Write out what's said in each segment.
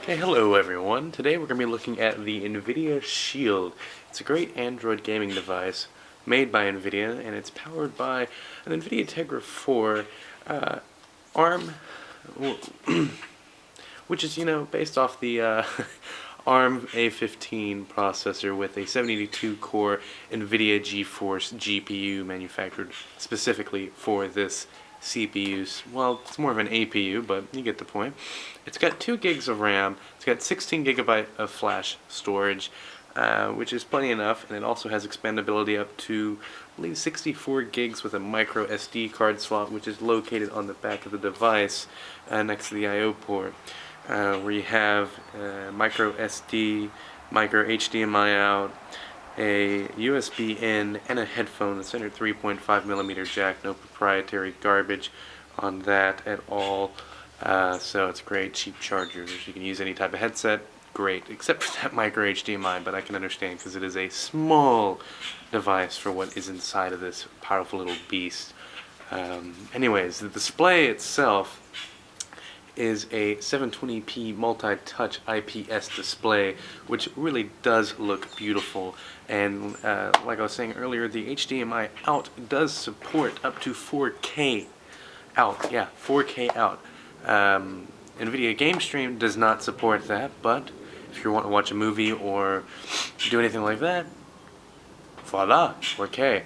Hey, hello everyone. Today we're going to be looking at the Nvidia Shield. It's a great Android gaming device made by Nvidia, and it's powered by an Nvidia Tegra 4 ARM, which is, based off the ARM A15 processor with a 782 core Nvidia GeForce GPU manufactured specifically for this CPUs. Well, it's more of an APU, but you get the point. It's got 2 gigs of RAM. It's got 16 gigabyte of flash storage, which is plenty enough, and it also has expandability up to, I believe, 64 gigs with a micro SD card slot, which is located on the back of the device next to the I/O port, where you have micro SD, micro HDMI out, a USB in, and a headphone, the standard 3.5mm jack, no proprietary garbage on that at all. So it's great, cheap chargers. You can use any type of headset, great, except for that micro HDMI, but I can understand because it is a small device for what is inside of this powerful little beast. Anyways, the display itself is a 720p multi-touch IPS display, which really does look beautiful. And like I was saying earlier, the HDMI out does support up to 4K out. Yeah, 4K out. Nvidia Game Stream does not support that, but if you want to watch a movie or do anything like that, voila, 4K.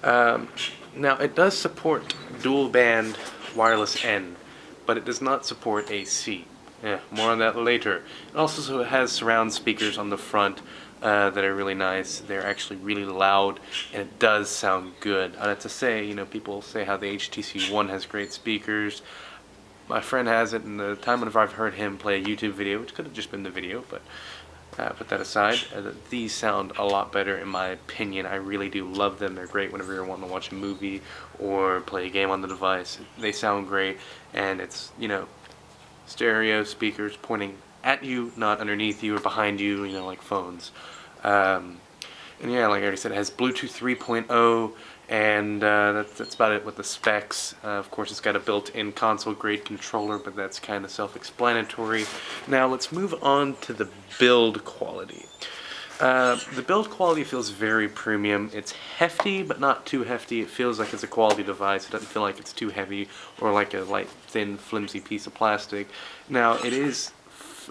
Now, it does support dual band wireless N, but it does not support AC. Yeah, more on that later. It also has surround speakers on the front that are really nice. They're actually really loud, and it does sound good. I have to say, people say how the HTC One has great speakers. My friend has it, and the time whenever I've heard him play a YouTube video, which could have just been the video, but put that aside, these sound a lot better in my opinion. I really do love them. They're great whenever you're wanting to watch a movie or play a game on the device. They sound great, and it's, stereo speakers pointing at you, not underneath you or behind you, like phones. And yeah, like I already said, it has Bluetooth 3.0, and that's about it with the specs. Of course, it's got a built-in console-grade controller, but that's kind of self-explanatory. Now, let's move on to the build quality. The build quality feels very premium. It's hefty, but not too hefty. It feels like it's a quality device. It doesn't feel like it's too heavy or like a light, thin, flimsy piece of plastic. Now, it is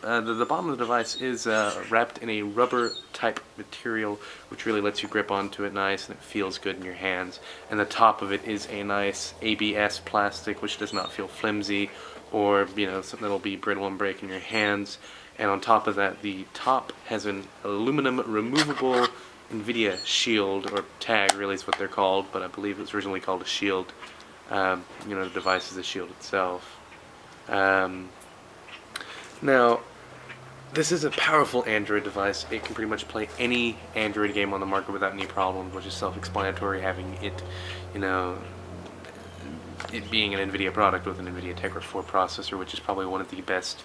the bottom of the device is wrapped in a rubber-type material, which really lets you grip onto it nice, and it feels good in your hands. And the top of it is a nice ABS plastic, which does not feel flimsy or something that'll be brittle and break in your hands. And on top of that, the top has an aluminum removable Nvidia Shield, or tag really is what they're called, but I believe it was originally called a shield. The device is a shield itself. Now, this is a powerful Android device. It can pretty much play any Android game on the market without any problems, which is self-explanatory, having it, it being an Nvidia product with an Nvidia Tegra 4 processor, which is probably one of the best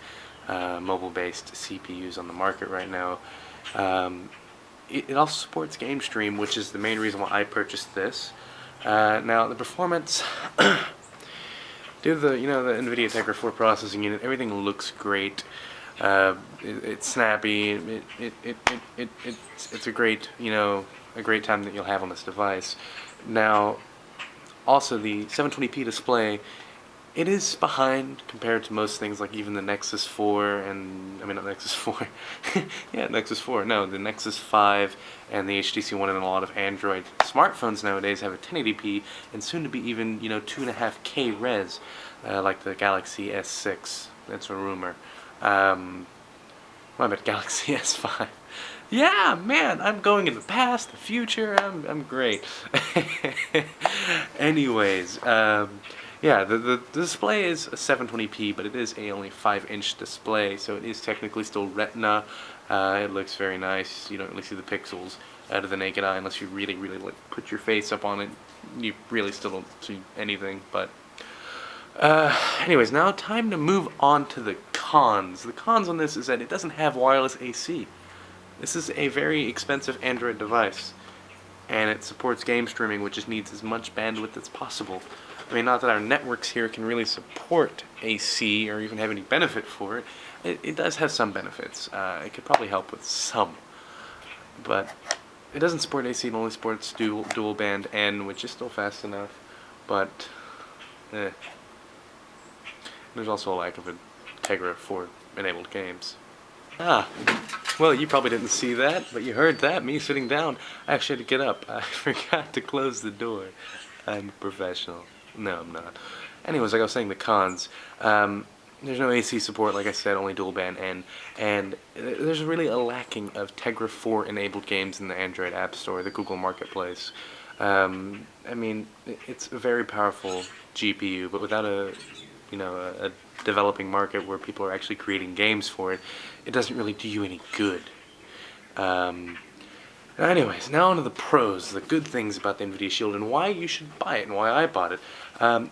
mobile-based CPUs on the market right now. It also supports Game Stream, which is the main reason why I purchased this. Now, the performance, due to the the Nvidia Tegra 4 processing unit, everything looks great. It's snappy. It's a great a great time that you'll have on this device. Now, also the 720p display. It is behind compared to most things, like even the Nexus 4 and, not Nexus 4, yeah, Nexus 4, no, the Nexus 5 and the HTC One, and a lot of Android smartphones nowadays have a 1080p and soon to be even, 2.5K res, like the Galaxy S6, that's a rumor. I bet Galaxy S5. Yeah, man, I'm going in the past, the future, I'm great. Anyways, yeah, the display is a 720p, but it is a only 5-inch display, so it is technically still Retina. It looks very nice. You don't really see the pixels out of the naked eye unless you really, really put your face up on it. You really still don't see anything, but anyways, now time to move on to the cons. The cons on this is that it doesn't have wireless AC. This is a very expensive Android device, and it supports game streaming, which just needs as much bandwidth as possible. Not that our networks here can really support AC or even have any benefit for it. it does have some benefits. It could probably help with some, but it doesn't support AC. It only supports dual band N, which is still fast enough, but there's also a lack of a Tegra for enabled games. Well, you probably didn't see that, but you heard that, me sitting down. I actually had to get up. I forgot to close the door. I'm a professional. No, I'm not. Anyways, like I was saying, the cons. There's no AC support, like I said, only dual band N, and there's really a lacking of Tegra 4 enabled games in the Android App Store, the Google Marketplace. I mean, it's a very powerful GPU, but without a developing market where people are actually creating games for it, it doesn't really do you any good. Anyways, now on to the pros, the good things about the Nvidia Shield and why you should buy it and why I bought it.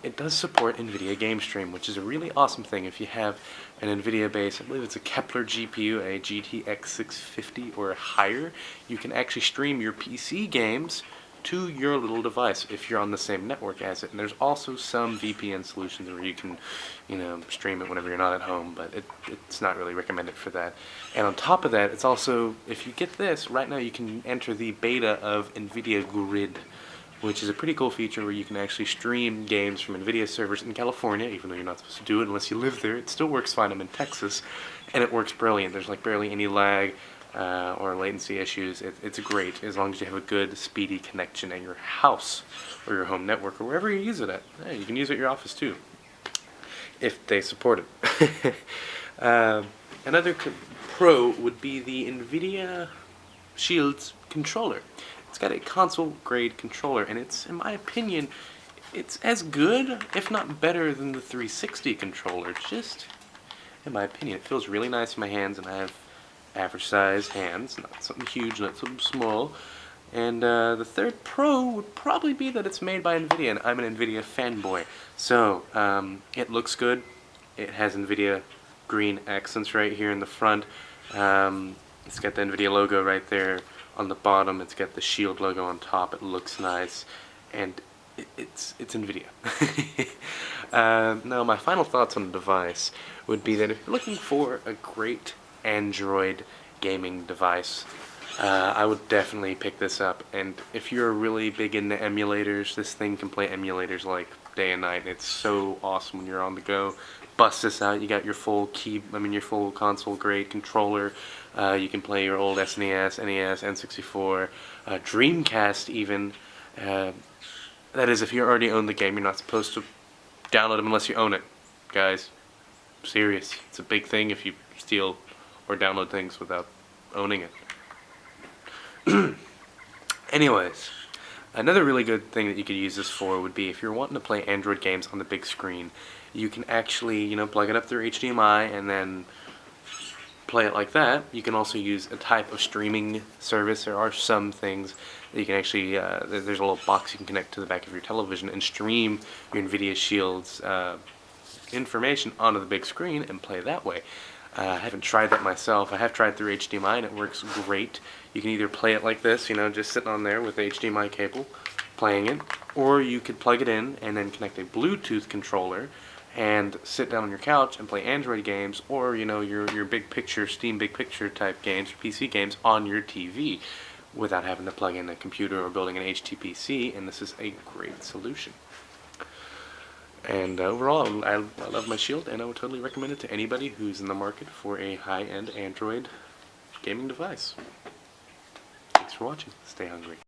It does support Nvidia Game Stream, which is a really awesome thing. If you have an Nvidia base, I believe it's a Kepler GPU, a GTX 650 or higher, you can actually stream your PC games to your little device if you're on the same network as it. And there's also some VPN solutions where you can, stream it whenever you're not at home, but it's not really recommended for that. And on top of that, it's also, if you get this, right now you can enter the beta of Nvidia Grid, which is a pretty cool feature where you can actually stream games from Nvidia servers in California, even though you're not supposed to do it unless you live there. It still works fine. I'm in Texas, and it works brilliant. There's like barely any lag or latency issues. It's great as long as you have a good, speedy connection at your house or your home network or wherever you use it at. Yeah, you can use it at your office too, if they support it. Another pro would be the Nvidia Shield's controller. It's got a console-grade controller, and it's, in my opinion, it's as good, if not better, than the 360 controller. Just, in my opinion, it feels really nice in my hands, and I have average-sized hands, not something huge, not something small. And the third pro would probably be that it's made by Nvidia, and I'm an Nvidia fanboy. So, it looks good. It has Nvidia green accents right here in the front. It's got the Nvidia logo right there on the bottom. It's got the Shield logo on top. It looks nice, and it's Nvidia. Now, my final thoughts on the device would be that if you're looking for a great Android gaming device, I would definitely pick this up. And if you're really big into emulators, this thing can play emulators like day and night. It's so awesome when you're on the go. Bust this out. You got your full your full console grade controller. You can play your old SNES, NES, N64, Dreamcast even. That is, if you already own the game, you're not supposed to download them unless you own it, guys. Serious. It's a big thing if you steal or download things without owning it. Anyways, another really good thing that you could use this for would be if you're wanting to play Android games on the big screen, you can actually, plug it up through HDMI and then play it like that. You can also use a type of streaming service. There are some things that you can actually, there's a little box you can connect to the back of your television and stream your Nvidia Shield's information onto the big screen and play that way. I haven't tried that myself. I have tried through HDMI and it works great. You can either play it like this, just sitting on there with the HDMI cable, playing it, or you could plug it in and then connect a Bluetooth controller and sit down on your couch and play Android games or, your big picture, Steam big picture type games, PC games on your TV without having to plug in a computer or building an HTPC, and this is a great solution. And overall, I love my Shield, and I would totally recommend it to anybody who's in the market for a high-end Android gaming device. Thanks for watching. Stay hungry.